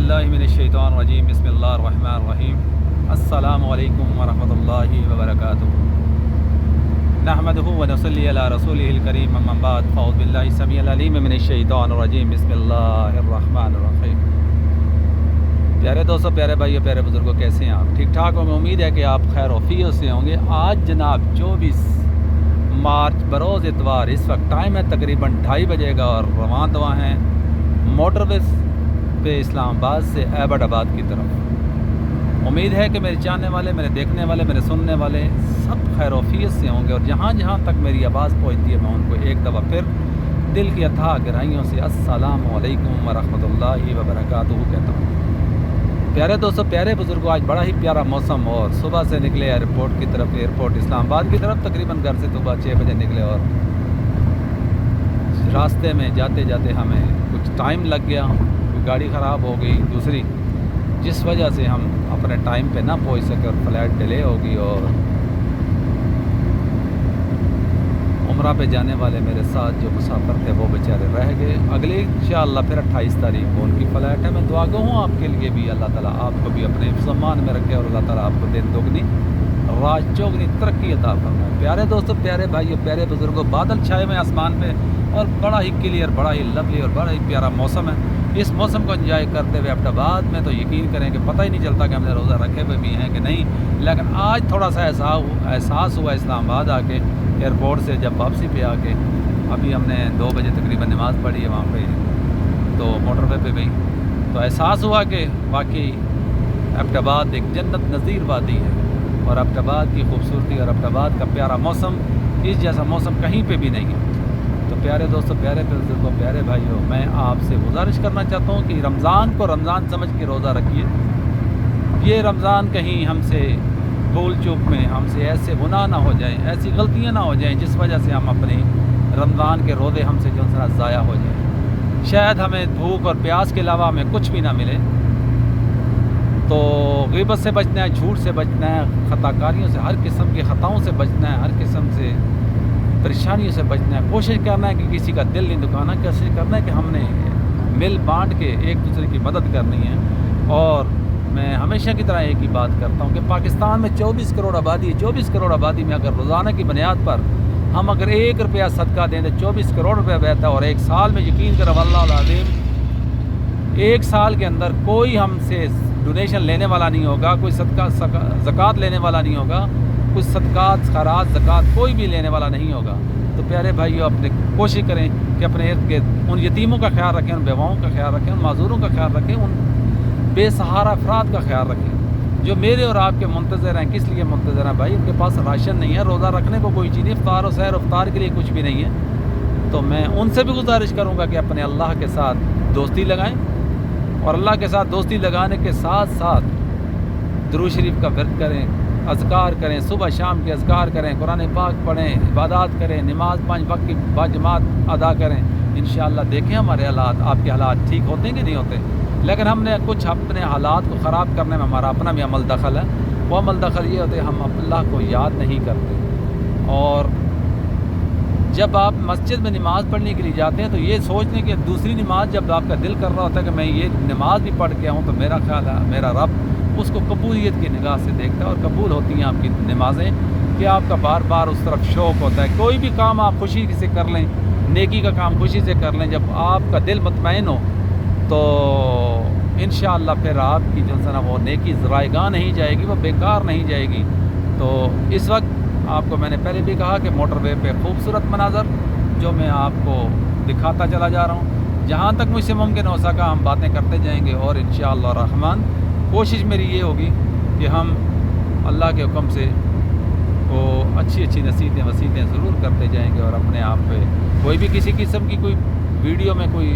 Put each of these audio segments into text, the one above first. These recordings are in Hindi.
बिल्लाहि मिनश्शैतानिर्रजीम बिस्मिल्लाहिर्रहमानिर्रहीम अस्सलामु अलैकुम वरहमतुल्लाहि वबरकातुहू नहमदुहु व नसल्ली अला रसूलिहिल करीम अम्मा बाद फ़अऊज़ु बिल्लाहि समीउल अलीम मिनश्शैतानिर्रजीम बिस्मिल्लाहिर्रहमानिर्रहीम। प्यारे दोस्तों, प्यारे भाइयों, प्यारे बुज़ुर्गों, कैसे हैं आप? ठीक ठाक होंगे। उम्मीद है कि आप खैर वफ़ीयत से होंगे। आज जनाब 24 मार्च बरोज़ इतवार, इस वक्त टाइम है तकरीबन 2:30 बजे का और रवान दवा हैं मोटरवे पे इस्लामाबाद से एबटाबाद की तरफ। उम्मीद है कि मेरे चाहने वाले, मेरे देखने वाले, मेरे सुनने वाले सब खैर वफ़ीयत से होंगे और जहाँ जहाँ तक मेरी आवाज़ पहुँचती है मैं उनको एक दफ़ा फिर दिल की अथाह गहराइयों से अस्सलामु अलैकुम वरहमतुल्लाहि वबरकातुहू कहता हूँ। प्यारे दोस्तों, प्यारे बुज़ुर्गों, आज बड़ा ही प्यारा मौसम और सुबह से निकले एयरपोर्ट की तरफ, एयरपोर्ट इस्लामाबाद की तरफ। तकरीबन घर से सुबह 6 बजे निकले और रास्ते में जाते जाते हमें कुछ टाइम लग गया। गाड़ी ख़राब हो गई दूसरी, जिस वजह से हम अपने टाइम पे ना पहुंच सके और फ्लाइट डिले होगी और उम्रा पे जाने वाले मेरे साथ जो मुसाफिर थे वो बेचारे रह गए। अगले इंशाअल्लाह फिर 28 तारीख को उनकी फ़्लाइट है। मैं दुआ गो हूँ आपके लिए भी, अल्लाह ताला आपको भी अपने सम्मान में रखे और अल्लाह ताला आपको दिन दोगुनी रात चौगुनी तरक्की अता फरमाए। प्यारे दोस्तों, प्यारे भाइयों, प्यारे बुज़ुर्गों, बादल छाए हुए आसमान पे और बड़ा ही क्लियर, बड़ा ही लवली और बड़ा ही प्यारा मौसम है। इस मौसम को एंजॉय करते हुए अहमदाबाद में तो यकीन करें कि पता ही नहीं चलता कि हमने रोज़ा रखे हुए भी हैं कि नहीं। लेकिन आज थोड़ा सा एहसास हुआ इस्लामाबाद आके, एयरपोर्ट से जब वापसी पे आके, अभी हमने 2 बजे तकरीबन नमाज़ पढ़ी है वहाँ पे, तो मोटरवे पे गई तो एहसास हुआ कि वाकई अहमदाबाद एक जन्नत नज़ीर वादी है और अहमदाबाद की खूबसूरती और अहमदाबाद का प्यारा मौसम, इस जैसा मौसम कहीं पे भी नहीं है। तो प्यारे दोस्तों, प्यारे बुजुर्गों, प्यारे भाइयों, मैं आपसे गुजारिश करना चाहता हूँ कि रमज़ान को रमज़ान समझ के रोज़ा रखिए। ये रमज़ान कहीं हमसे भूल चूक में हमसे ऐसे गुनाह ना हो जाएं, ऐसी गलतियाँ ना हो जाएं जिस वजह से हम अपने रमज़ान के रोज़े हमसे जो सा ज़ाया हो जाए। शायद हमें भूख और प्यास के अलावा हमें कुछ भी ना मिले। तो ग़ीबत से बचना है, झूठ से बचना है, ख़ताकारियों से, हर किस्म की ख़ताओं से बचना है, हर किस्म से परेशानियों से बचना है। कोशिश करना है कि किसी का दिल नहीं दुखाना, कोशिश करना है कि हमने मिल बांट के एक दूसरे की मदद करनी है। और मैं हमेशा की तरह एक ही बात करता हूँ कि पाकिस्तान में 24 करोड़ आबादी है। 24 करोड़ आबादी में अगर रोज़ाना की बुनियाद पर हम अगर 1 रुपया सदका दें तो 24 करोड़ रुपया बहता है। और एक साल में यकीन कर वल्लाहुल अज़ीम, एक साल के अंदर कोई हमसे डोनेशन लेने वाला नहीं होगा, कोई सदका ज़कात लेने वाला नहीं होगा, कुछ सदकात खैरात ज़कात कोई भी लेने वाला नहीं होगा। तो प्यारे भाइयों, अपने कोशिश करें कि अपने इर्द गिर्द उन यतीमों का ख्याल रखें, उन बेवाओं का ख्याल रखें, उन माजूरों का ख्याल रखें, उन बेसहारा अफराद का ख्याल रखें जो मेरे और आपके मुंतज़र हैं। किस लिए मुंतज़र हैं भाई? उनके पास राशन नहीं है, रोज़ा रखने को कोई चीज़ नहीं, इफ्तार और सैर इफ्तार के लिए कुछ भी नहीं है। तो मैं उनसे भी गुजारिश करूँगा कि अपने अल्लाह के साथ दोस्ती लगाएँ और अल्लाह के साथ दोस्ती लगाने के साथ साथ दुरूद शरीफ का वर्द करें, अज़कार करें, सुबह शाम के अज़कार करें, कुरान पाक पढ़ें, इबादत करें, नमाज 5 वक्त की बाजमात अदा करें। इंशाअल्लाह देखें हमारे हालात, आपके हालात ठीक होते हैं कि नहीं होते। लेकिन हमने कुछ अपने हालात को ख़राब करने में हमारा अपना भी अमल दखल है। वो अमल दखल ये होते हम अल्लाह को याद नहीं करते। और जब आप मस्जिद में नमाज़ पढ़ने के लिए जाते हैं तो ये सोचने की दूसरी नमाज जब आपका दिल कर रहा होता है कि मैं ये नमाज भी पढ़ के आऊँ, तो मेरा ख्याल है मेरा रब उसको कबूलियत की निगाह से देखता है और कबूल होती हैं आपकी नमाज़ें कि आपका बार बार उस तरफ शौक़ होता है। कोई भी काम आप खुशी से कर लें, नेकी का काम खुशी से कर लें, जब आपका दिल मुतमईन हो तो इंशाअल्लाह फिर आपकी जो है ना वो नेकी ज़राएगा नहीं जाएगी, वो बेकार नहीं जाएगी। तो इस वक्त आपको मैंने पहले भी कहा कि मोटरवे पे खूबसूरत मनाज़र जो मैं आपको दिखाता चला जा रहा हूँ। जहाँ तक मुझसे मुमकिन हो सका हम बातें करते जाएंगे और इंशाअल्लाह रहमान कोशिश मेरी ये होगी कि हम अल्लाह के हुक्म से वो अच्छी अच्छी नसीहतें वसीयतें ज़रूर करते जाएंगे। और अपने आप पे कोई भी किसी किस्म की कोई वीडियो में कोई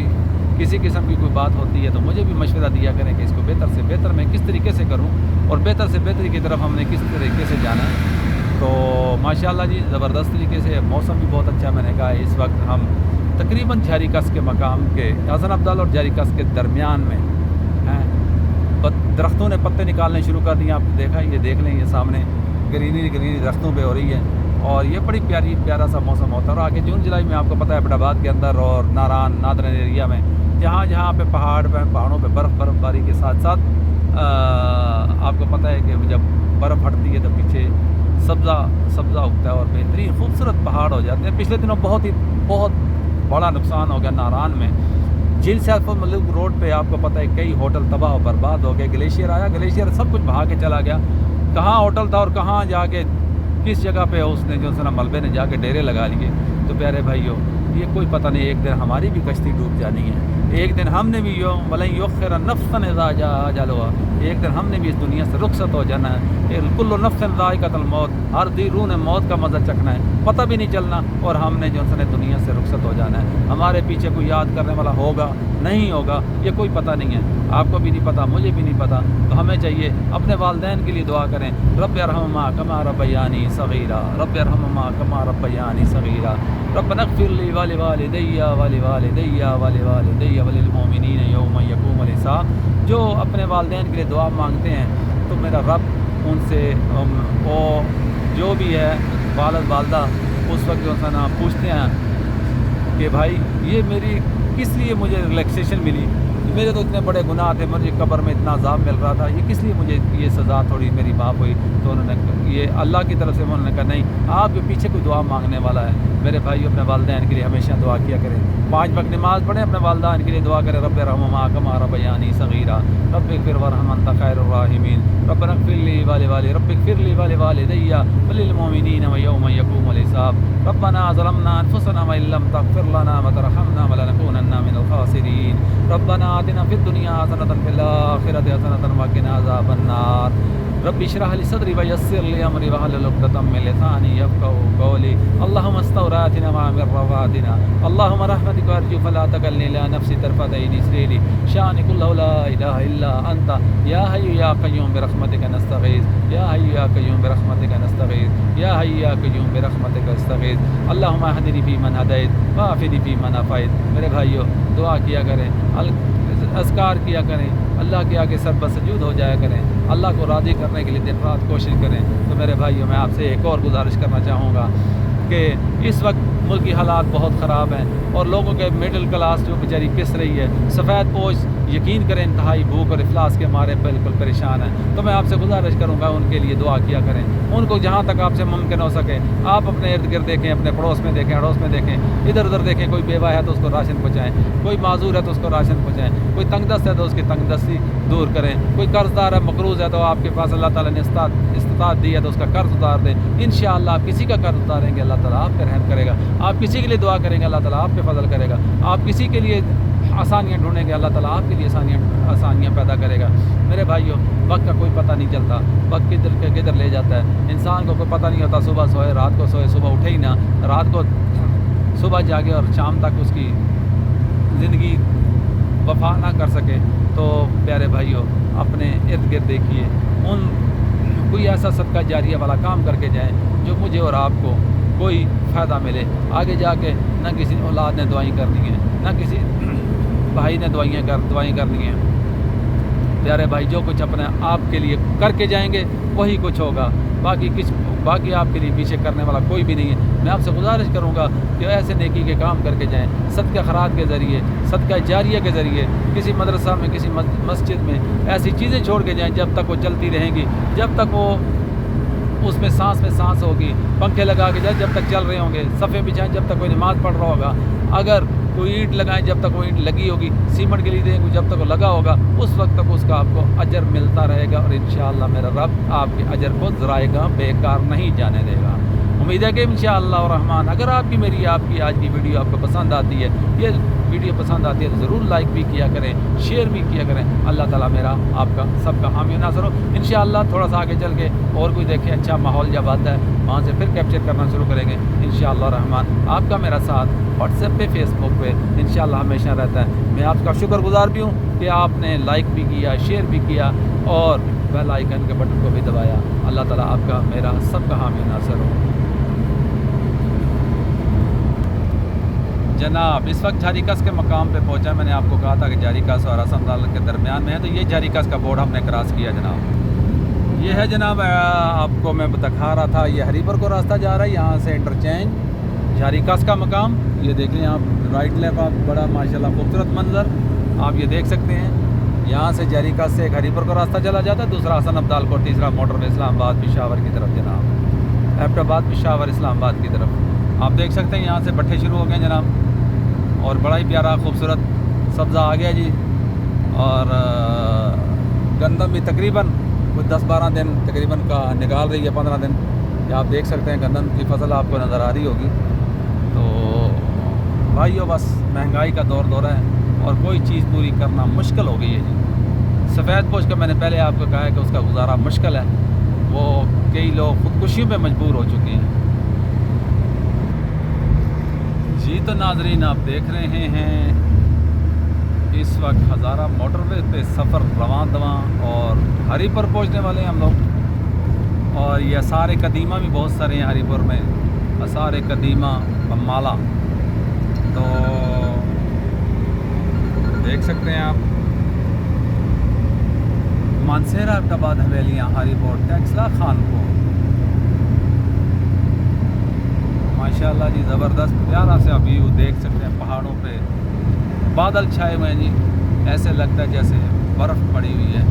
किसी किस्म की कोई बात होती है तो मुझे भी मशवरा दिया करें कि इसको बेहतर से बेहतर मैं किस तरीके से करूं और बेहतर से बेहतरी की तरफ हमने किस तरीके से जाना है। तो माशाल्लाह जी, ज़बरदस्त तरीके से मौसम भी बहुत अच्छा। मैंने कहा इस वक्त हम तकरीबन जारी कस के मकाम के हसन अब्दाल और जारी कस के दरमियान में हैं। दरख्तों ने पत्ते निकालने शुरू कर दिए। आपने देखा, ये देख लें, ये सामने ग्रीनरी दरख्तों पे हो रही है और ये बड़ी प्यारा सा मौसम होता है। और आगे जून जुलाई में आपको पता है अहमदाबाद के अंदर और नारान नादरन एरिया में जहाँ जहाँ पे पहाड़ों पे बर्फ़बारी के साथ साथ आपको पता है कि जब बर्फ़ हटती है तो पीछे सब्ज़ा उगता है और बेहतरीन खूबसूरत पहाड़ हो जाते हैं। पिछले दिनों बहुत बड़ा नुकसान हो गया नारान में। झील सैफुल मलूक रोड पे आपको पता है कई होटल तबाह और बर्बाद हो गए। ग्लेशियर आया, ग्लेशियर सब कुछ बहा के चला गया। कहाँ होटल था और कहाँ जाके किस जगह पे उसने जो है ना मलबे ने जाके डेरे लगा लिए। तो प्यारे भाइयों, ये कोई पता नहीं, एक दिन हमारी भी कश्ती डूब जानी है। एक दिन हमने भी नफ्सन इज़ा जाअ अजलुहा, एक दिन हमने भी इस दुनिया से रुखसत हो जाना है। कुल्लु नफ्सिन ज़ाइक़तुल मौत, हर दी रूह ने मौत का मज़ा चखना है, पता भी नहीं चलना। और हमने जो है दुनिया से रुखसत हो जाना है। हमारे पीछे कोई याद करने वाला होगा नहीं होगा ये कोई पता नहीं है। आपको भी नहीं पता, मुझे भी नहीं पता। तो हमें चाहिए अपने वालिदैन के लिए दुआ करें, रब्बि अरहमुहुमा कमा रब्बयानी सगीरा, रब्बि अरहमुहुमा कमा रब्बयानी सगीरा, रब्बना इग़फिर ली व लिवालिदैया व लिवालिदैया व लिवालिदैया व लिलमुमिनीन यौम यक़ूमुल हिसाब। जो अपने वालिदैन के लिए दुआ मांगते हैं तो मेरा रब उनसे वो जो भी है वालिद वालिदा उस वक्त जो है ना पूछते हैं कि भाई ये मेरी किस लिए मुझे रिलैक्सेशन मिली, मेरे तो इतने बड़े गुनाह थे, मुझे कब्र में इतना अज़ाब मिल रहा था, ये किस लिए मुझे ये सज़ा थोड़ी मेरी माफ़ हुई। तो उन्होंने ये अल्लाह की तरफ से उन्होंने कहा नहीं, आपके पीछे कोई दुआ मांगने वाला है। मेरे भाई अपने वालिदैन के लिए हमेशा दुआ किया करें। 5 वक्त नमाज़ पढ़ें, अपने वालिदैन के लिए दुआ करें, रब्बि इरहमुहुमा कमा रब्बयानी सगीरा, रब्बि इग़फिर वरहम अंता खैरुर राहिमीन, रब्बना इग़फिर ली व लिवालिदैया व लिलमुमिनीन यौम यक़ूमुल हिसाब, रब्बना ज़लमना अनफुसना व इल्लम तग़फिर लना व तरहमना लनकूनन्ना मिनल ख़ासिरीन, रब्बना आतिना फ़िद दुनिया हसनतन फ़िल आख़िरति हसनतन व क़िना अज़ाबन्नार, रब्बि इश्रह ली सदरी व यस्सिर ली अमरी वहलुल उक़दतम मिन लिसानी यफ़क़हू क़ौली, अल्लाहुम्मा अस्तौरातिना व अमिर रवादिना, अल्लाहुम्मा रहमतिका अर्जू फला तकलनी इला नफ़्सी तरफ़त ऐन इसरीली शानी कुल्लहु ला इलाहा इल्ला अंता या हय्यु या क़य्यूम बिरहमतिका नस्तगीज़, या हय्यु या क़य्यूम बिरहमतिका नस्तगीज़, या हय्यु या क़य्यूम बिरहमतिका नस्तगीज़, अल्लाहुम्मा हदिनी फ़ीमन हदैत व आफ़िनी फ़ीमन आफ़ैत। मेरे भाइयों दुआ किया करें, अज़कार किया करें, अल्लाह के आगे सर बसजूद हो जाया करें, अल्लाह को राज़ी करने के लिए दिन रात कोशिश करें। तो मेरे भाइयों मैं आपसे एक और गुजारिश करना चाहूँगा कि इस वक्त मुल्क की हालात बहुत ख़राब हैं और लोगों के मिडिल क्लास जो बेचारी पिस रही है, सफ़ेद पोश यकीन करें इंतहाई भूख और इफलास के मारे बिल्कुल परेशान हैं। तो मैं आपसे गुजारिश करूँगा उनके लिए दुआ किया करें, उनको जहाँ तक आपसे मुमकिन हो सके आप अपने इर्द गिर्द देखें, अपने पड़ोस में देखें, अड़ोस में देखें, इधर उधर देखें। कोई बेवा है तो उसको राशन पहुँचाएँ, कोई माजूर है तो उसको राशन पहुँचाएँ, कोई तंगदस्त है तो उसकी तंगदस्ती दूर करें, कोई कर्जदार है मकरूज़ है तो आपके पास अल्लाह ताला ने इस्तात दी है तो उसका कर्ज उतार दें। इंशाअल्लाह आप किसी का कर्ज उतारेंगे अल्लाह ताला आप पर रहम करेगा, आप किसी के लिए दुआ करेंगे अल्लाह ताला आप पे फजल करेगा, आप किसी के लिए आसानियाँ ढूंढेंगे अल्लाह ताला आपके लिए आसानियाँ पैदा करेगा। मेरे भाइयों वक्त का कोई पता नहीं चलता, वक्त किधर ले जाता है, इंसान को कोई पता नहीं होता। सुबह सोए रात को सोए, सुबह उठे ही ना, रात को सुबह जागे और शाम तक उसकी ज़िंदगी वफा ना कर सके। तो प्यारे भाइयों अपने इर्द गिर्द देखिए, उन कोई ऐसा सदका जारिया वाला काम करके जाएँ जो मुझे और आपको कोई फ़ायदा मिले। आगे जाके ना किसी औलाद ने दुआएं करनी है, ना किसी भाई ने दुआएं करनी है। प्यारे भाई जो कुछ अपने आप के लिए करके जाएंगे वही कुछ होगा, बाकी आपके लिए पीछे करने वाला कोई भी नहीं है। मैं आपसे गुजारिश करूंगा कि ऐसे नेकी के काम करके जाएं, सदका खैरात के ज़रिए, सदका जारिया के ज़रिए, किसी मदरसा में, किसी मस्जिद में ऐसी चीज़ें छोड़ के जाएं जब तक वो चलती रहेंगी, जब तक वो उसमें सांस में सांस होगी। पंखे लगा के जाए जब तक चल रहे होंगे, सफ़े बिछाएं जब तक कोई नमाज़ पढ़ रहा होगा, अगर कोई ईंट लगाएं जब तक वो ईंट लगी होगी, सीमेंट के लिए देंगे जब तक वो लगा होगा, उस वक्त तक उसका आपको अजर मिलता रहेगा और इंशाअल्लाह मेरा रब आपके अजर को ज़राएगा, बेकार नहीं जाने देगा। उम्मीद है कि इंशाअल्लाह रहमान अगर आपकी आज की वीडियो आपको पसंद आती है, ये वीडियो पसंद आती है तो ज़रूर लाइक भी किया करें, शेयर भी किया करें। अल्लाह ताला मेरा आपका सबका हामी नाज़र हो। इंशाअल्लाह थोड़ा सा आगे चल के और कोई देखे अच्छा माहौल जब आता है वहाँ से फिर कैप्चर करना शुरू करेंगे इंशाअल्लाह रहमान। आपका मेरा साथ व्हाट्सएप पे, फेसबुक पे इंशाअल्लाह हमेशा रहता है। मैं आपका शुक्रगुज़ार भी हूँ कि आपने लाइक भी किया, शेयर भी किया और बेल आइकन के बटन को भी दबाया। अल्लाह ताला आपका मेरा सबका हामी नाज़र हो। जनाब इस वक्त झारीकस के मकाम पे पहुंचा। मैंने आपको कहा था कि झारीकस और असमदाल के दरमियान में है, तो ये झारीकस का बोर्ड हमने क्रॉस किया जनाब। ये है जनाब आपको मैं दिखा रहा था, ये हरीपुर को रास्ता जा रहा है, यहाँ से इंटरचेंज जारिकास का मकाम ये देखें आप, राइट लेफ्ट आप, बड़ा माशाल्लाह खूबसूरत मंजर आप ये देख सकते हैं। यहाँ से जारिकास से एक हरीपुर का रास्ता चला जाता है, दूसरा हसन अब्दाल को, तीसरा मोटरवे इस्लामाबाद पिशावर की तरफ जनाब, एबटाबाद पिशावर इस्लामाबाद की तरफ। आप देख सकते हैं यहाँ से भट्ठे शुरू हो गए जनाब, और बड़ा ही प्यारा खूबसूरत सब्ज़ा आ गया जी। और गंदम भी तकरीबन कुछ 10-12 दिन तकरीबन का निकाल रही है, 15 दिन। या आप देख सकते हैं गंदम की फसल आपको नज़र आ रही होगी। तो भाइयों बस महंगाई का दौर है और कोई चीज़ पूरी करना मुश्किल हो गई है जी। सफ़ेद पोश का मैंने पहले आपको कहा है कि उसका गुजारा मुश्किल है, वो कई लोग ख़ुदकुशी में मजबूर हो चुके हैं जी। तो नाजरीन आप देख रहे हैं इस वक्त हज़ारा मोटरवे पे सफ़र रवां दवां और हरीपुर पहुंचने वाले हैं हम लोग। और ये आसार कदीमा भी बहुत सारे हैं हरीपुर में, आसार कदीमा बम्माला, तो देख सकते हैं आप। मानसेरा एबटाबाद हवेलियाँ हरीपुर टेक्सला खानपुर, माशाल्लाह जी ज़बरदस्त प्यारा से आप व्यू देख सकते हैं। पहाड़ों पे बादल छाए हुए हैं जी, ऐसे लगता है जैसे बर्फ़ पड़ी हुई है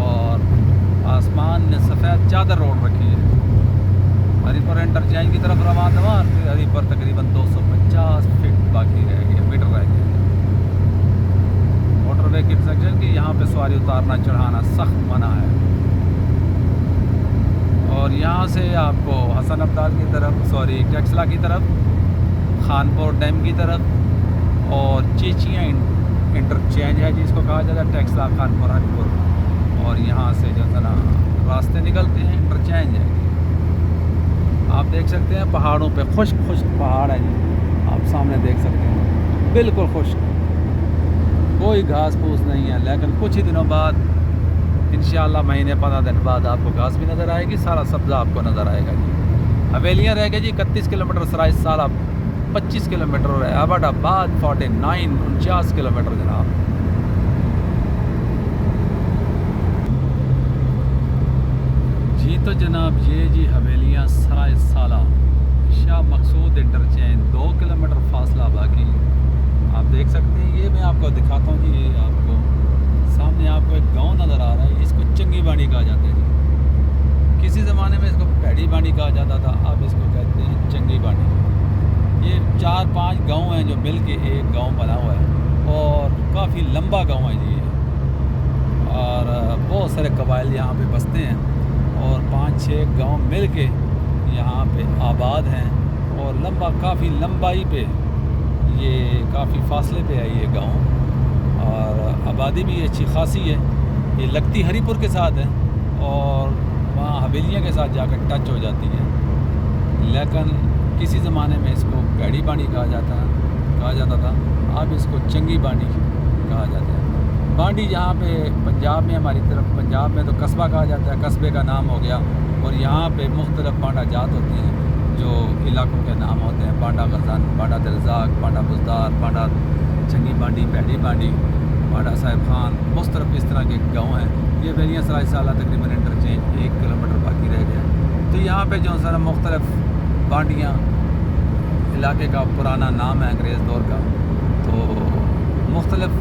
और आसमान ने सफ़ेद चादर ओढ़ रखी है। हरीपुर इंटरचेंज की तरफ रवां दवा, फिर हरीपुर तकरीबन 250 फीट बाकी रह गया, मीटर रह गया। मोटरवे की सेक्शन की यहाँ पे सवारी उतारना चढ़ाना सख्त मना है। और यहाँ से आपको हसन अब्दाल की तरफ, सॉरी टेक्सला की तरफ, खानपुर डैम की तरफ और चेचियाँ इंटरचेंज है जिसको कहा जाता है, टेक्सला खानपुर हरीपुर। और यहाँ से जो है ना रास्ते निकलते हैं, इंटरचेंज है। आप देख सकते हैं पहाड़ों पे खुश्क पहाड़ है जी, आप सामने देख सकते हैं बिल्कुल खुश्क, कोई घास फूस नहीं है। लेकिन कुछ ही दिनों बाद इंशाअल्लाह महीने 15 दिन बाद आपको घास भी नज़र आएगी, सारा सब्ज़ा आपको नज़र आएगा जी। हवेलियाँ रह गई जी 31 किलोमीटर, सराय साला 25 किलोमीटर और एबटाबाद 49 किलोमीटर जनाब। जी तो जनाब ये जी हवेलियाँ सराय साला शाह मकसूद इंटरचेंज 2 किलोमीटर फासला बाकी। आप देख सकते हैं, ये मैं आपको दिखाता हूँ जी। ये आपको सामने आपको एक गांव नज़र आ रहा है, इसको चंगी बाड़ी कहा जाता है जी। किसी ज़माने में इसको पैड़ी बाड़ी कहा जाता था, अब इसको कहते हैं चंगी बाड़ी। ये 4-5 गांव हैं जो मिल के एक गाँव बना हुआ है और काफ़ी लंबा गाँव है जी। और बहुत सारे कबाइल यहाँ पे बसते हैं और 5-6 गांव मिल के यहाँ पे आबाद हैं। और लंबा, काफ़ी लंबाई पे, ये काफ़ी फासले पे है ये गांव। और आबादी भी अच्छी खासी है। ये लगती हरीपुर के साथ है और वहाँ हवेलियाँ के साथ जाकर टच हो जाती है। लेकिन किसी ज़माने में इसको पैड़ी बाड़ी कहा जाता था, अब इसको चंगी बाड़ी कहा जाता है। बाड़ी जहाँ पे पंजाब में, हमारी तरफ पंजाब में तो कस्बा कहा जाता है, कस्बे का नाम हो गया। और यहाँ पे मुख्तलिफ बांडा जात होती हैं जो इलाकों के नाम होते हैं, बांडा गजान, बांडा दिलजाक, बांडा बुजदार, बांडा चंगी बाड़ी, पैड़ी बाड़ी, बांडा साहिब खान, मुख्तलिफ इस तरह के गाँव हैं। ये हवेलियाँ सराय साला तकरीबन इंटरचेंज 1 किलोमीटर बाकी रह गया। तो यहाँ पे जो सारा मुख्तलिफ बांडियाँ, इलाके का पुराना नाम है अंग्रेज़ दौर का, तो मुख्तलिफ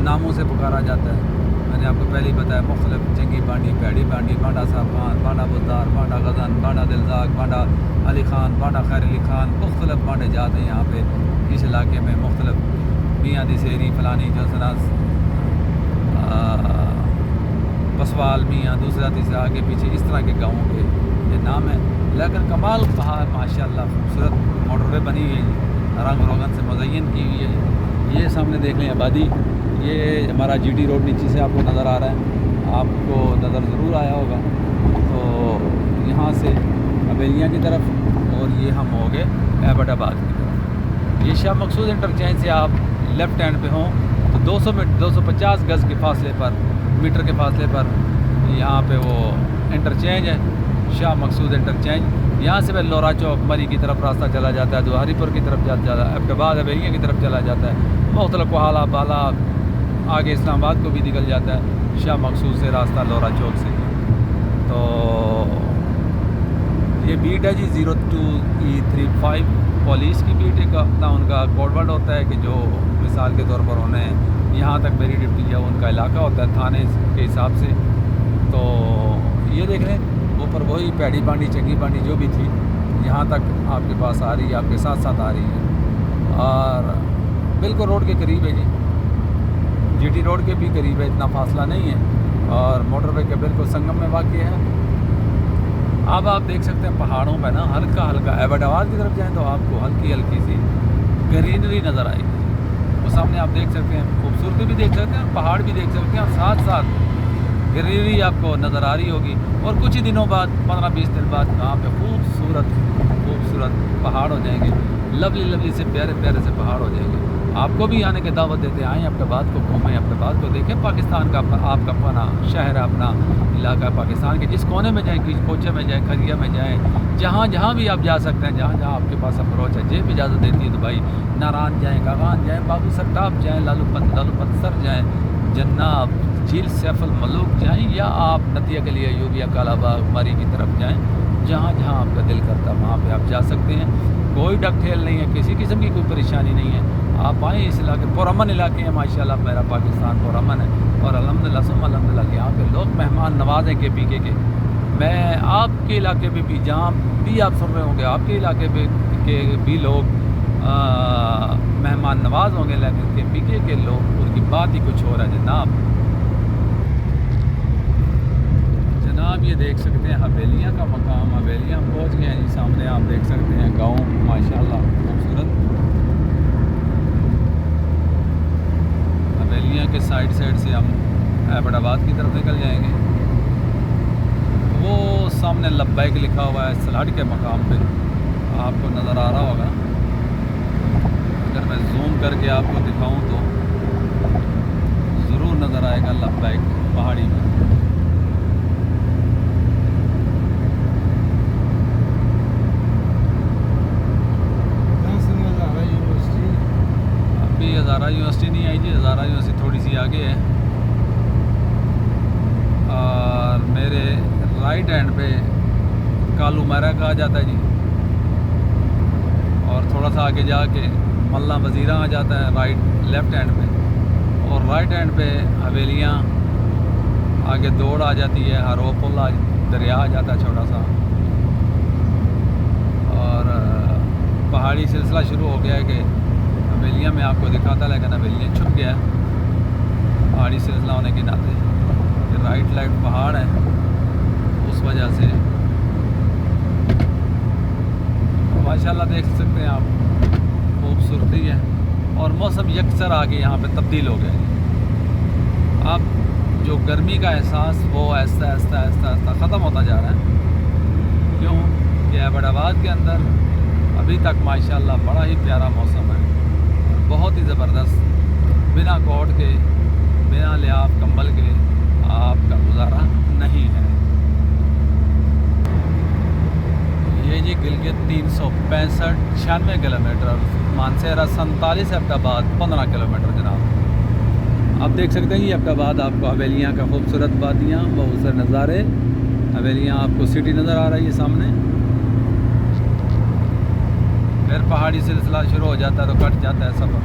नामों से पुकारा जाता है। मैंने आपको पहले ही बताया, मुख्तलिफ चंगी बाड़ी, पैड़ी बाड़ी, बांडा साहब खान, बांडा बुजदार, बांडा गजान, बांडा दिलजाक, बांडा अली खान, बांडा खैर अली खान, मुख्तलिफ बांडे जाते हैं यहाँ पे इस इलाके में। मुख्तलिफ मियाँ दिसेरी फलानी जो सनास बसवाल मियाँ, दूसरा तीसरा आगे पीछे इस तरह के गाँवों के ये नाम है। लेकिन कमाल कहा है माशाल्लाह, खूबसूरत मोटरवे बनी हुई है, रंग रोगन से मुज़य्यन की हुई है। ये सामने देख लें आबादी, ये हमारा जीटी रोड नीचे से आपको नज़र आ रहा है, आपको नज़र ज़रूर आया होगा। तो यहाँ से हवेलियाँ की तरफ और ये हम हो गए एबटाबाद की तरफ। ये शाह मकसूद इंटरचेंज से आप लेफ़्ट हैंड पे हों तो 250 गज़ के फासले पर, मीटर के फासले पर यहाँ पे वो इंटरचेंज है, शाह मकसूद इंटरचेंज। यहाँ से फिर लोरा चौक मरी की तरफ रास्ता चला जाता है, जो हरीपुर की तरफ जाता है, एबटाबाद हवेलियाँ की तरफ चला जाता है, मुख्तलिफ कोहाला बाला आगे इस्लामाबाद को भी निकल जाता है शाह मकसूद से रास्ता लोरा चौक से। तो ये बीट है जी 02E35 पुलिस की भी एक अपना उनका कोडवर्ड होता है कि जो मिसाल के तौर पर उन्हें यहाँ तक मेरी ड्यूटी है उनका इलाका होता है थाने के हिसाब से। तो ये देख लें ऊपर वही पैड़ी बांडी चंगी बांडी जो भी थी यहाँ तक आपके पास आ रही है, आपके साथ साथ आ रही है और बिल्कुल रोड के करीब है जी। जीटी रोड के भी करीब है, इतना फासला नहीं है और मोटरवे के बिल्कुल संगम में वाक़ है। अब आप देख सकते हैं पहाड़ों पर ना हल्का हल्का एबटाबाद की तरफ जाएं तो आपको हल्की हल्की सी ग्रीनरी नज़र आएगी। वो सामने आप देख सकते हैं, खूबसूरती भी देख सकते हैं और पहाड़ भी देख सकते हैं और साथ साथ ग्रीनरी आपको नज़र आ रही होगी। और कुछ ही दिनों बाद 15-20 दिन बाद यहाँ पे खूबसूरत पहाड़ हो जाएंगे, लवली लवली से प्यारे प्यारे से पहाड़ हो जाएंगे। आपको भी आने की दावत देते हैं, आएँ अब्टाबाद को घूमें, अब्टाबाद को देखें। पाकिस्तान का आपका अपना शहर है, अपना इलाका पाकिस्तान के जिस कोने में जाएँ, किस कोचे में जाएँ, खरिया में जाएँ, जहाँ भी आप जा सकते हैं, जहाँ आपके पास अप्रोच है, जेब इजाज़त देती है तो भाई नारान जाएँ, कागान जाएँ, बाबू सट्टाप जाएँ, लालूपत सर जाएँ, जन्नाब झील सैफुल मलूक जाएँ या आप नदिया के लिए यूबिया कालाबाग मरी की तरफ जाएँ। जहाँ जहाँ आपका दिल करता वहाँ पे आप जा सकते हैं। कोई डकठेल नहीं है, किसी किस्म की कोई परेशानी नहीं है। आप आएँ इस इलाके पुरअमन इलाके हैं माशाल्लाह, मेरा पाकिस्तान पुरअमन है और अल्हम्दुलिल्लाह सुम्मा अल्हम्दुलिल्लाह यहाँ पे लोग मेहमान नवाज हैं KPK के। मैं आपके इलाके पे भी जहाँ भी आप सुन रहे होंगे आपके इलाके पे के भी लोग मेहमान नवाज होंगे, लेकिन KPK के लोग उनकी बात ही कुछ हो रहा है जनाब। ये देख सकते हैं हवेलियाँ का मकाम, हवेलियाँ पहुँच गए हैं जी। सामने आप देख सकते हैं गाँव माशाल्लाह खूबसूरत। हवेलियाँ के साइड से हम एबटाबाद की तरफ निकल जाएंगे। वो सामने लब्बैक लिखा हुआ है सलाड के मकाम पे, आपको नज़र आ रहा होगा। अगर मैं जूम करके आपको दिखाऊं तो ज़रूर नज़र आएगा लब्बैक पहाड़ी में। अभी हज़ारा यूनिवर्सिटी नहीं आई जी, हज़ारा यूनिवर्सिटी थोड़ी सी आगे है और मेरे राइट हैंड पे कालू मैरा कहा जाता है जी और थोड़ा सा आगे जाके मल्ला वज़ीरा आ जाता है लेफ़्ट हैंड पे, और राइट हैंड पे हवेलियाँ, आगे दौड़ आ जाती है, हरोपुल दरिया आ जाता है छोटा सा और पहाड़ी सिलसिला शुरू हो गया है कि हवेलियाँ में आपको दिखाता, लेकिन हवेलियाँ छुप गया पहाड़ी सिलसिला होने के नाते। राइट पहाड़ है उस वजह से माशाल्लाह देख सकते हैं आप, खूबसूरती है और मौसम यकसर आगे यहाँ पे तब्दील हो गया है। अब जो गर्मी का एहसास वो ऐसा ख़त्म होता जा रहा है। क्यों कि एबटाबाद के अंदर अभी तक माशाल्लाह बड़ा ही प्यारा मौसम है, बहुत ही ज़बरदस्त, बिना कोट के बिना लिहाफ कंबल के आपका गुजारा नहीं है। ये जी गिलगित 365 किलोमीटर, मानसेरा 47, अब्टाबाद 15 किलोमीटर जनाब। आप देख सकते हैं ये अब्टाबाद आपको हवेलियाँ का खूबसूरत वादियाँ, बहुत से नज़ारे, हवेलियाँ आपको सिटी नज़र आ रही है सामने। फिर पहाड़ी सिलसिला शुरू हो जाता है तो कट जाता है सफ़र।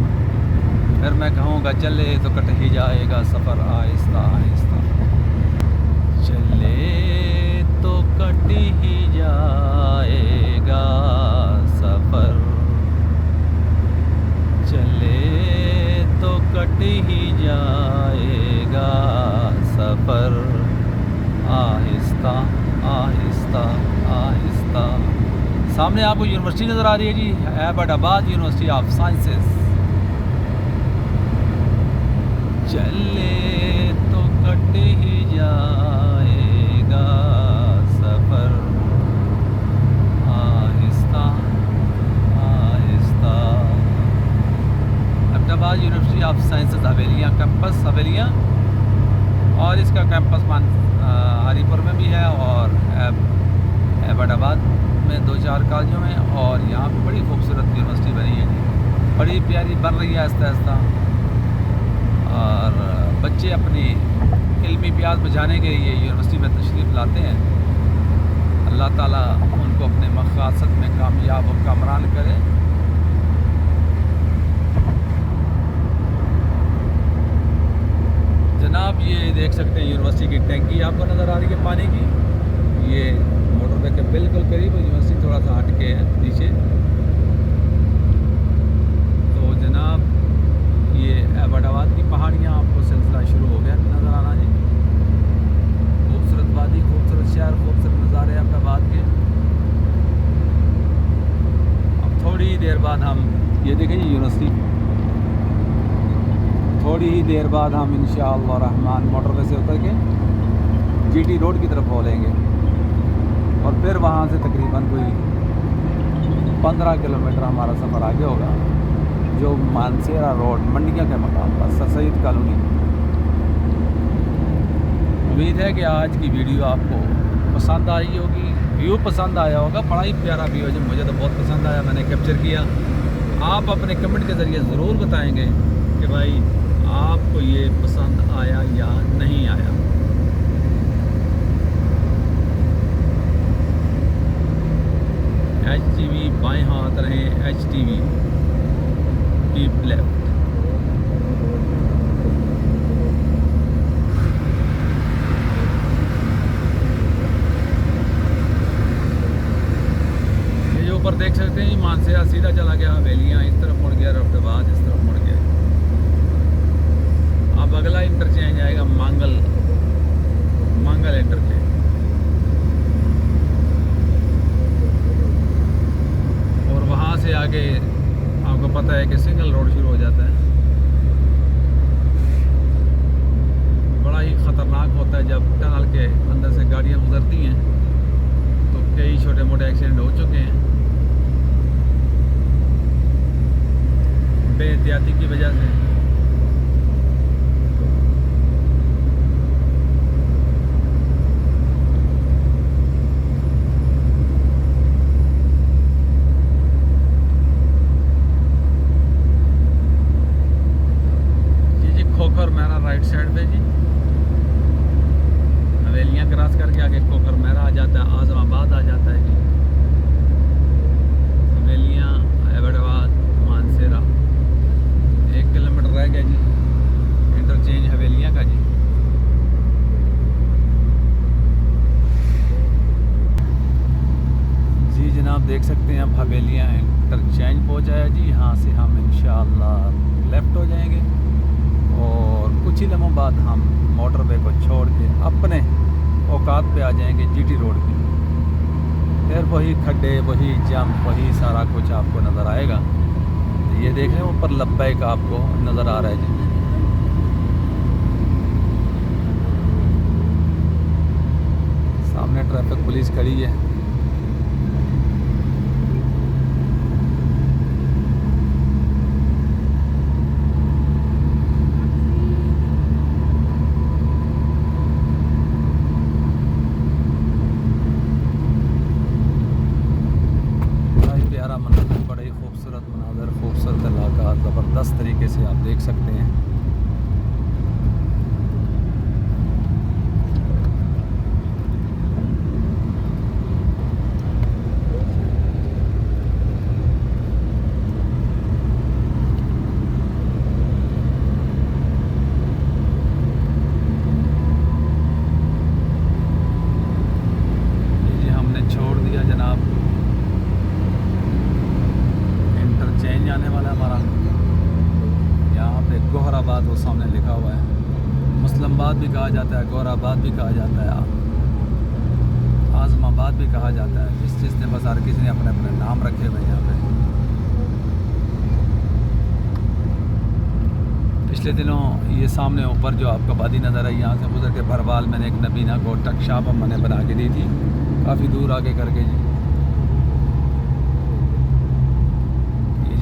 फिर मैं कहूँगा चले तो कट ही जाएगा सफ़र आहिस्ता आहिस्ता, चले तो कट ही जाएगा सफ़र, चले तो कट ही जाएगा सफ़र आहिस्ता आहिस्ता आहिस्ता। सामने आपको यूनिवर्सिटी नज़र आ रही है जी, एबटाबाद यूनिवर्सिटी ऑफ साइंसेस। चले तो कट ही जाएगा सफ़र Aahista Aahista. Abbottabad university of sciences हवेलियाँ campus, हवेलियाँ, और इसका कैंपस हरीपुर में भी है और एबटाबाद में 2-4 कॉलेजों में, और यहाँ पे बड़ी खूबसूरत यूनिवर्सिटी बनी है जी, बड़ी प्यारी बन रही है आहिस्ता आहिस्ता। और बच्चे अपनी इल्मी प्यास बुझाने के लिए यूनिवर्सिटी में तशरीफ़ लाते हैं। अल्लाह ताला उनको अपने मक़ासद में कामयाब और कामरान करे। जनाब ये देख सकते हैं यूनिवर्सिटी की टैंकी आपको नज़र आ रही है पानी की। ये मोटरवे के बिल्कुल करीब, यूनिवर्सिटी थोड़ा सा हट के है नीचे। तो जनाब ये एबटाबाद की पहाड़ियाँ आपको सिलसिला शुरू हो गया नज़र आना जी। खूबसूरत वादी, खूबसूरत शहर, खूबसूरत नज़ारे एबटाबाद के। अब थोड़ी देर बाद हम ये देखें यूनिवर्सिटी, थोड़ी ही देर बाद हम इंशाअल्लाह रहमान मोटरवे से उतर के जीटी रोड की तरफ बोलेंगे और फिर वहाँ से तकरीबन कोई 15 किलोमीटर हमारा सफ़र आगे होगा, जो मानसेरा रोड मंडिया के मकाम पर सर सैयद कॉलोनी। उम्मीद है कि आज की वीडियो आपको पसंद आई होगी, व्यू पसंद आया होगा। बड़ा ही प्यारा व्यू है जो मुझे तो बहुत पसंद आया, मैंने कैप्चर किया। आप अपने कमेंट के ज़रिए ज़रूर बताएंगे कि भाई आपको ये पसंद आया या नहीं आया। HTV बाएं हाथ रहें, HTV कीप लेफ्ट। ये जो ऊपर देख सकते हैं मानसेरा सीधा चला गया, हवेलियाँ इस तरफ मुड़ गया, एबटाबाद इस तरफ मुड़ गया। अब अगला इंटरचेंज आएगा मांगल इंटरचेंज। और वहाँ से आगे आपको पता है कि सिंगल रोड शुरू हो जाता है। बड़ा ही ख़तरनाक होता है जब टनल के अंदर से गाड़ियाँ गुजरती हैं, तो कई छोटे मोटे एक्सीडेंट हो चुके हैं बेएहतियाती की वजह से। खोखर मेहरा राइट साइड पे जी, हवेलियाँ क्रॉस करके आगे खोखर मेहरा आ जाता है, आजमाबाद आ जाता है जी। हवेलियाँ, एबटाबाद, मानसेरा 1 किलोमीटर रह गया जी इंटरचेंज हवेलियाँ का जी। जी जनाब देख सकते हैं अब हवेलियाँ इंटरचेंज पहुँचा है जी। यहाँ से हम इंशाअल्लाह लेफ़्ट हो जाएंगे और कुछ ही लम्हों बाद हम मोटरवे को छोड़ के अपने औकात पे आ जाएंगे जीटी रोड पे। फिर वही खड्डे, वही जंप, वही सारा कुछ आपको नज़र आएगा। ये देख रहे हैं ऊपर लब्बैक आपको नज़र आ रहा है जी। सामने ट्रैफिक पुलिस खड़ी है। बड़ा ही खूबसूरत मनाज़र, खूबसूरत इलाका, ज़बरदस्त तरीके से आप देख सकते हैं। जी हमने छोड़ दिया जनाब आने वाला हमारा। यहाँ पे गोहराबाद वो सामने लिखा हुआ है। मुस्लिमाबाद भी कहा जाता है, गोहराबाद भी कहा जाता है, आजमाबाद भी कहा जाता है। जिसने बस हर किसी ने अपने अपने नाम रखे हुए यहाँ पे। पिछले दिनों ये सामने ऊपर जो आपका वादी नज़र है, यहाँ से गुजर के भरवाल मैंने एक नबीना को टकशाप मैंने बना के दी थी, काफ़ी दूर आगे करके जी।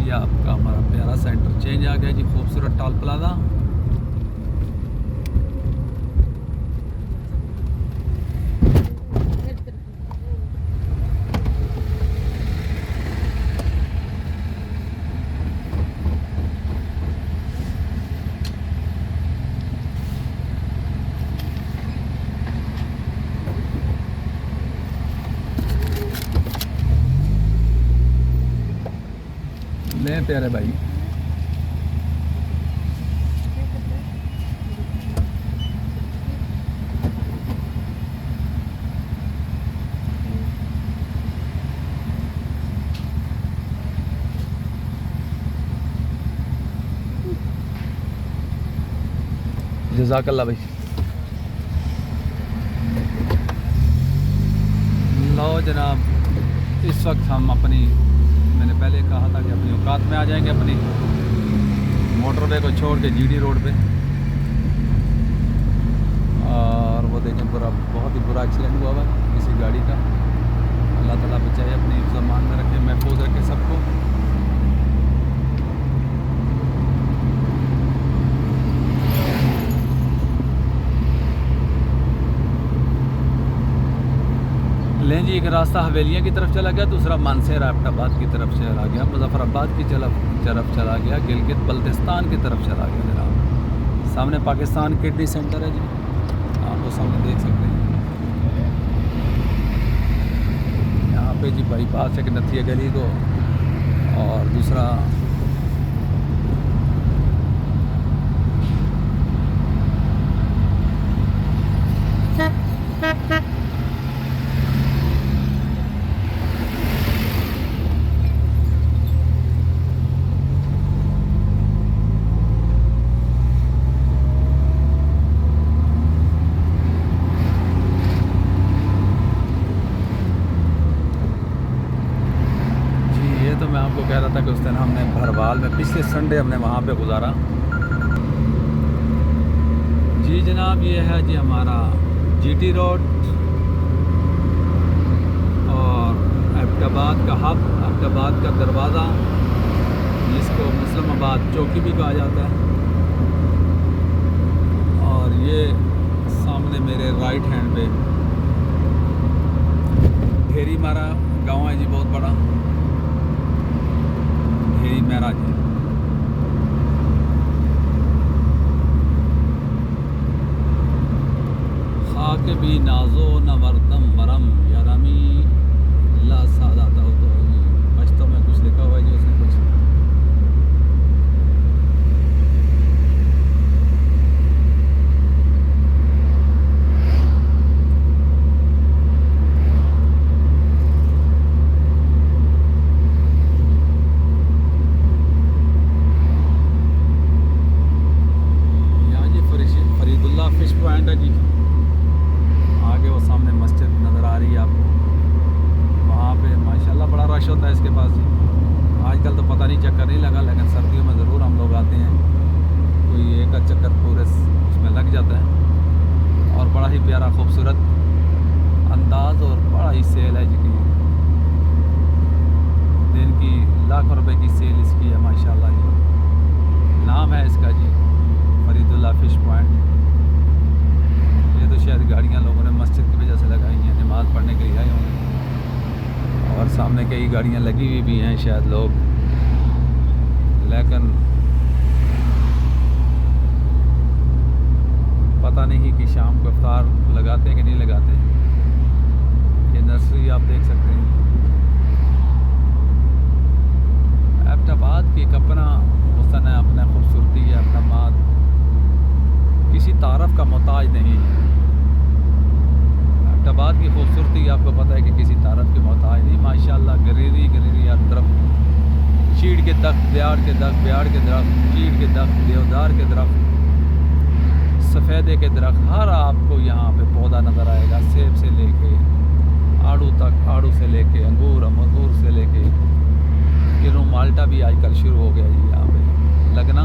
आपका हमारा प्यारा सा इंटरचेंज आ गया जी, खूबसूरत टोल प्लाजा। ले प्यारे भाई। जज़ाकल्लाह भाई। लो जनाब, इस वक्त हम अपनी, मैंने पहले कहा था कि अपनी औकात में आ जाएंगे, अपनी मोटरवे को छोड़ के जीडी रोड पे। और वो देखें पूरा बहुत ही बुरा एक्सीडेंट हुआ हुआ किसी गाड़ी का। अल्लाह ताला बचाए, अपनी ज़मान में रखे, महफूज रखे सबको। लें जी, एक रास्ता हवेलियाँ की तरफ चला गया, दूसरा मानसर एबटाबाद की तरफ चला गया, मुजफ्फराबाद की तरफ चला गया, गिलगित बल्तिस्तान की तरफ चला गया जनाब। सामने पाकिस्तान किडनी सेंटर है जी, आप वो सामने देख सकते हैं। यहाँ पे जी बाईपास एक नथिया गली को, और दूसरा तो मैं आपको कह रहा था कि उस दिन हमने भरवाल में, पिछले संडे हमने वहाँ पे गुजारा जी जनाब। ये है जी हमारा जीटी रोड और एबटाबाद का हब, एबटाबाद का दरवाज़ा, जिसको मुस्लिमाबाद चौकी भी कहा जाता है। और ये सामने मेरे राइट हैंड पे ढेरी मारा गाँव है जी, बहुत बड़ा ढेरी मेरा जी। खाके भी नाजो नवरदम मरम यारमी ला सादाता हो, तो बचतों में कुछ लिखा हुआ है जी, उसने कुछ फिश पॉइंट है जी। आगे वो सामने मस्जिद नज़र आ रही है आपको, वहाँ पे माशाल्लाह बड़ा रश होता है इसके पास जी। आजकल तो पता नहीं चक्कर नहीं लगा, लेकिन सर्दियों में ज़रूर हम लोग आते हैं, कोई एक चक्कर पूरे उसमें लग जाता है। और बड़ा ही प्यारा खूबसूरत अंदाज़ और बड़ा ही सेल है जी की, दिन की लाखों रुपए की सेल इसकी है माशाल्लाह जी। नाम है इसका जी फरीदुल्ला फ़िश पॉइंट। ये तो शायद गाड़ियाँ लोगों ने मस्जिद की वजह से लगाई हैं, नमाज़ पढ़ने के लिए आए होंगे, और सामने कई गाड़ियाँ लगी हुई भी हैं शायद लोग, लेकिन पता नहीं कि शाम को इफ्तार लगाते हैं कि नहीं लगाते। ये नर्सरी आप देख सकते हैं। एबटाबाद की एक अपना हुस्न है, अपना खूबसूरती है, अपना माद, किसी तारफ़ का मोहताज नहीं है। एबटाबाद की खूबसूरती आपको पता है कि किसी तारफ़ के मोहताज नहीं, माशाल्लाह ग्रीनरी हर तरफ, चीड़ के दख्त, ब्याड़ के दख्त, ब्याड़ के दरख्त, चीड़ के दख्त, देवदार के दरख्त, सफ़ेदे के दरख्त, हर आपको यहाँ पे पौधा नज़र आएगा, सेब से लेके आड़ू तक, आड़ू से लेके अंगूर से लेके किन्नू माल्टा भी आजकल शुरू हो गया जी यहाँ पे लगना।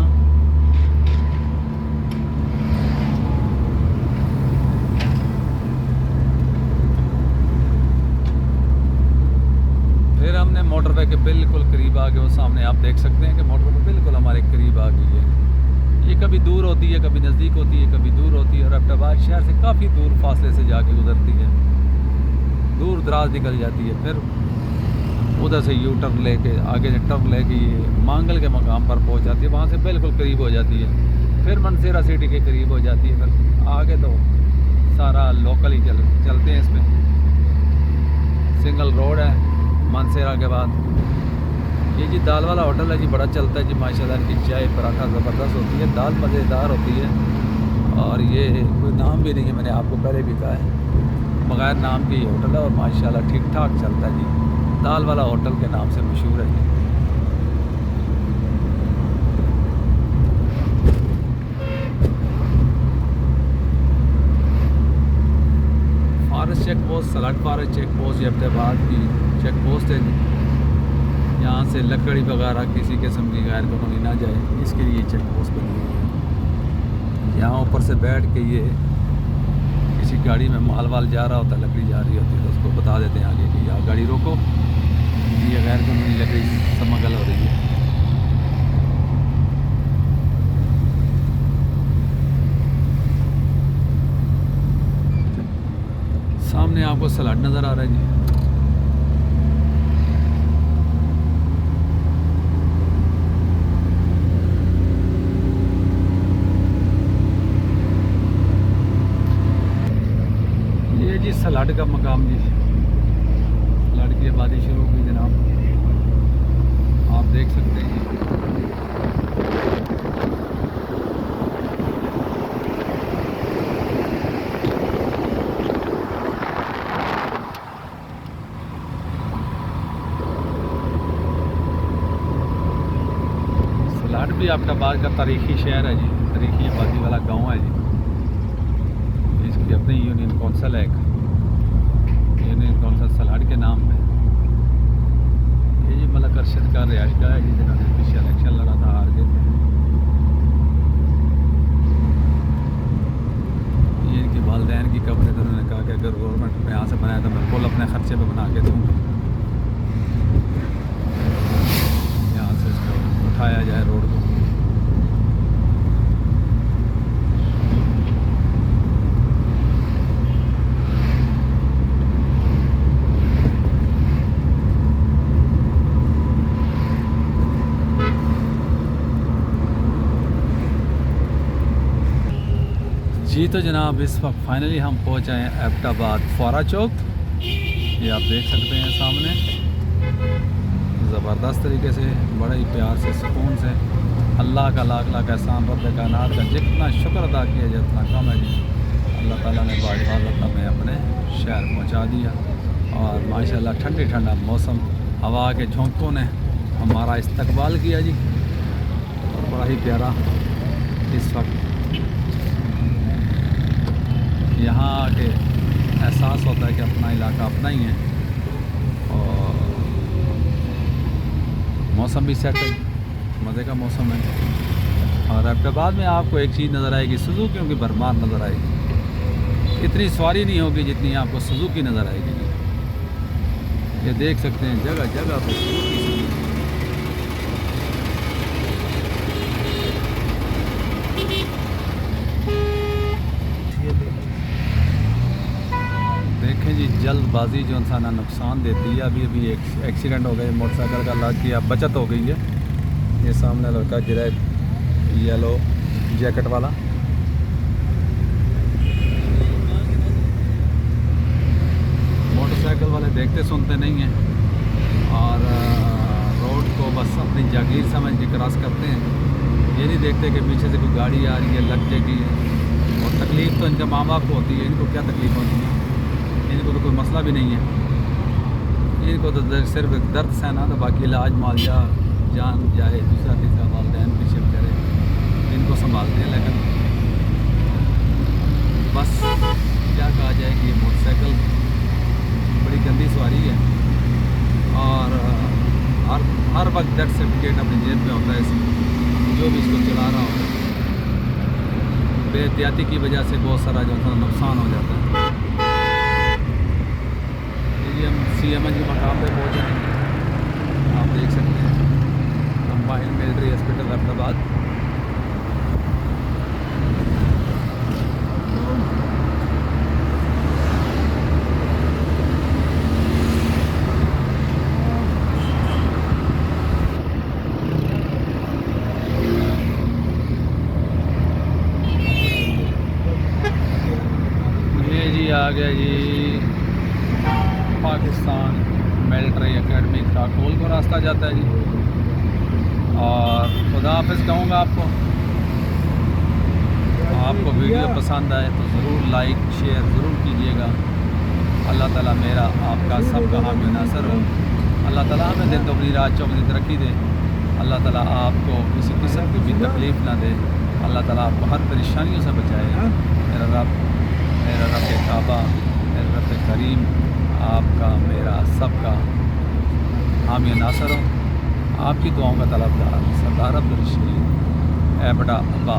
फिर हमने मोटरवे के बिल्कुल करीब आ गए, वो सामने आप देख सकते हैं कि मोटरवे बिल्कुल हमारे करीब आ गई है। ये कभी दूर होती है, कभी नज़दीक होती है, कभी दूर होती है, और एबटाबाद शहर से काफ़ी दूर फासले से जाके गुजरती है, दूर दराज निकल जाती है। फिर उधर से यू टर्न लेके, आगे से टर्न लेके ये मांगल के मकाम पर पहुंच जाती है, वहाँ से बिल्कुल करीब हो जाती है। फिर मनसेरा सिटी के करीब हो जाती है। फिर आगे तो सारा लोकल ही चलते हैं, इसमें सिंगल रोड है मानसेरा के बाद। ये जी दाल वाला होटल है जी, बड़ा चलता है जी माशाल्लाह। इनकी चाय पराठा ज़बरदस्त होती है, दाल मज़ेदार होती है, और ये कोई नाम भी नहीं है, मैंने आपको पहले भी कहा है, बग़ैर नाम के ये होटल है, और माशाल्लाह ठीक ठाक चलता है जी। दाल वाला होटल के नाम से मशहूर है जी। पोस्ट सलाट पार चेक पोस्ट, ये अब्दाबाद की चेक पोस्ट है। यहाँ से लकड़ी वगैरह किसी किस्म की गैर कानूनी ना जाए, इसके लिए चेक पोस्ट बनी हुई है। यहाँ ऊपर से बैठ के ये किसी गाड़ी में माल वाल जा रहा होता है, लकड़ी जा रही होती है, तो उसको बता देते हैं आगे कि यहाँ गाड़ी रोको, ये गैर कानूनी लकड़ी स्मगल हो रही है। सामने आपको सलाड नज़र आ रहा है जी। ये जी सलाड का मकाम जी, सलाड की आबादी शुरू हुई जनाब, आप देख सकते हैं। सलाड भी आपका बाद का तारीखी शहर है जी, तारीखी आबादी वाला गांव है जी। इसकी अपनी यूनियन कौंसल है, एक यूनियन कौंसल सलाड के नाम पे। ये जी मलक अरशद का रिहाइश गाह है जी, जिन्होंने पीछे इलेक्शन लड़ा था, हार गए थे। ये इनके वालिदैन की कब्र है, तो उन्होंने कहा कि अगर गवर्नमेंट में यहाँ से बनाया तो मैं पुल अपने खर्चे पे बना के दूँगा, यहाँ से इसको उठाया जाए रोड को। जी तो जनाब इस वक्त फाइनली हम पहुँच आए हैं एबटाबाद फौरा चौक। ये आप देख सकते हैं सामने, ज़बरदस्त तरीके से, बड़े ही प्यार से, सुकून से। अल्लाह का लाख लाख एहसान, रब कायनात का जितना शुक्र अदा किया जाए उतना कम है जी। अल्लाह ताला ने बाहिफाजत हमें अपने शहर पहुँचा दिया, और माशाल्लाह ठंडी ठंडा मौसम, हवा के झोंकों ने हमारा इस्तकबाल किया जी, और बड़ा ही प्यारा इस वक्त यहाँ आके एहसास होता है कि अपना इलाका अपना ही है। और मौसम भी सेट है, मज़े का मौसम है। और एबटाबाद में आपको एक चीज़ नज़र आएगी, सुजुकियों की भरमार नज़र आएगी। इतनी सवारी नहीं होगी जितनी आपको सुजुकी नज़र आएगी। ये देख सकते हैं जगह जगह पर सुजुकी। देखें जी, जल्दबाजी जो इंसान नुकसान देती है। अभी अभी एक एक्सीडेंट हो गया, मोटरसाइकिल का लग गया, बचत हो गई है। ये सामने लड़का गिरा है, येलो जैकेट वाला। मोटरसाइकिल वाले देखते सुनते नहीं हैं, और रोड को बस अपनी जागीर समझ के क्रॉस करते हैं। ये नहीं देखते कि पीछे से कोई गाड़ी आ रही है, लग जाएगी। और तकलीफ़ तो इनके माँ बाप को होती है, इनको क्या तकलीफ़ होती है, इनको तो कोई मसला भी नहीं है। इनको तो सिर्फ दर्द सहना, तो बाकी इलाज मुआवजा जान जाए, दूसरा तीसरा वालिदैन पीछे बेचारे इनको संभालते हैं। लेकिन बस क्या कहा जाए कि ये मोटरसाइकिल बड़ी गंदी सवारी है, और हर वक्त डेथ सर्टिफिकेट अपनी जेब में होता है इसमें, जो भी इसको चला रहा होता है। बेहतियाती की वजह से बहुत सारा जो है नुकसान हो जाता है। ये हम CMH के मकाम पे पहुँचे हैं, आप देख सकते हैं, कंबाइंड मिलिट्री हॉस्पिटल एबटाबाद। ये जी आ गया जी पाकिस्तान मिलिट्री एकेडमी का कोल को रास्ता जाता है जी। और खुदा हाफिज़ कहूँगा आपको। आपको वीडियो पसंद आए तो ज़रूर लाइक शेयर ज़रूर कीजिएगा। अल्लाह ताला मेरा आपका सबका हामी नासर हो। अल्लाह ताला हमें दिन दोगुनी रात चौगुनी तरक्की दे। अल्लाह ताला आपको किसी किस्म की भी तकलीफ़ ना दे। अल्लाह ताला आपको हर परेशानियों से बचाए। मेरा रब काबा, मेरा रब ज़ात करीम आपका मेरा सबका हामी नासर हूँ। आपकी दुआओं का तलबदार सरदार अब्दुल रशीद। ए बड़ा अब्बा